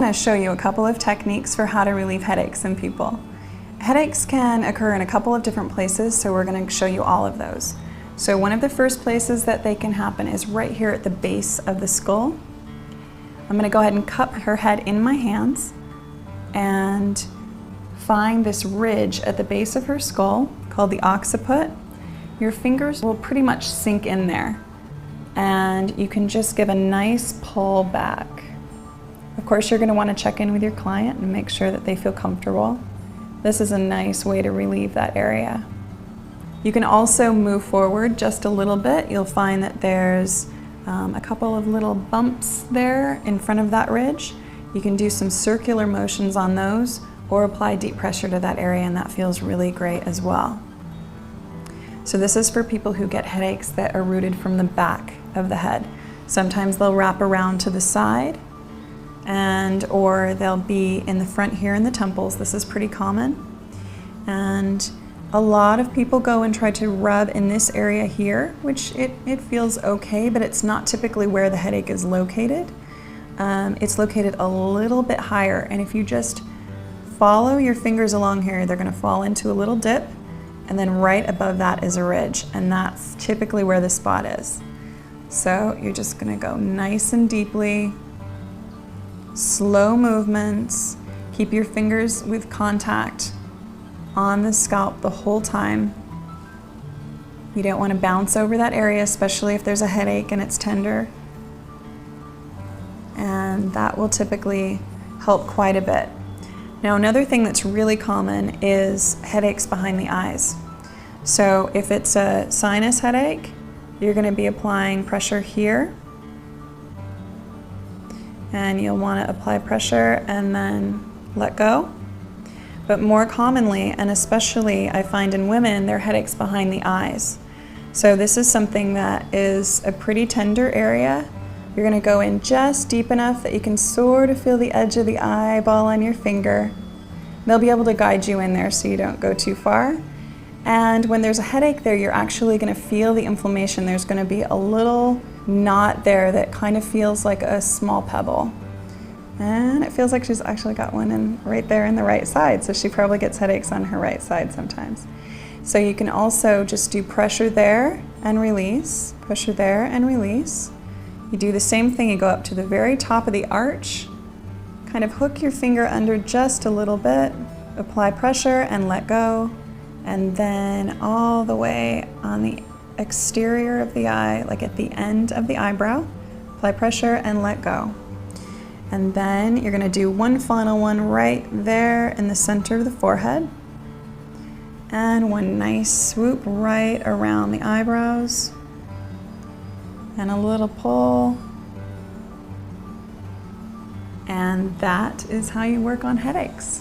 I'm going to show you a couple of techniques for how to relieve headaches in people. Headaches can occur in a couple of different places, so we're going to show you all of those. So one of the first places that they can happen is right here at the base of the skull. I'm going to go ahead and cup her head in my hands and find this ridge at the base of her skull called the occiput. Your fingers will pretty much sink in there, and you can just give a nice pull back. Of course, you're going to want to check in with your client and make sure that they feel comfortable. This is a nice way to relieve that area. You can also move forward just a little bit. You'll find that there's a couple of little bumps there in front of that ridge. You can do some circular motions on those or apply deep pressure to that area, and that feels really great as well. So this is for people who get headaches that are rooted from the back of the head. Sometimes they'll wrap around to the side, or they'll be in the front here in the temples. This is pretty common. And a lot of people go and try to rub in this area here, which it feels okay, but it's not typically where the headache is located. It's located a little bit higher, and if you just follow your fingers along here, they're going to fall into a little dip, and then right above that is a ridge, and that's typically where the spot is. So you're just going to go nice and deeply, slow movements, keep your fingers with contact on the scalp the whole time. You don't want to bounce over that area, especially if there's a headache and it's tender. And that will typically help quite a bit. Now, another thing that's really common is headaches behind the eyes. So if it's a sinus headache, you're going to be applying pressure here. And you'll want to apply pressure and then let go. But more commonly, and especially I find in women, they're headaches behind the eyes. So this is something that is a pretty tender area. You're going to go in just deep enough that you can sort of feel the edge of the eyeball on your finger. They'll be able to guide you in there so you don't go too far. And when there's a headache there, you're actually going to feel the inflammation. There's going to be a little knot there that kind of feels like a small pebble. And it feels like she's actually got one in right there in the right side, so she probably gets headaches on her right side sometimes. So you can also just do pressure there and release, pressure there and release. You do the same thing, you go up to the very top of the arch, kind of hook your finger under just a little bit, apply pressure and let go, and then all the way on the exterior of the eye, like at the end of the eyebrow, apply pressure and let go. And then you're going to do one final one right there in the center of the forehead, and one nice swoop right around the eyebrows, and a little pull. And that is how you work on headaches.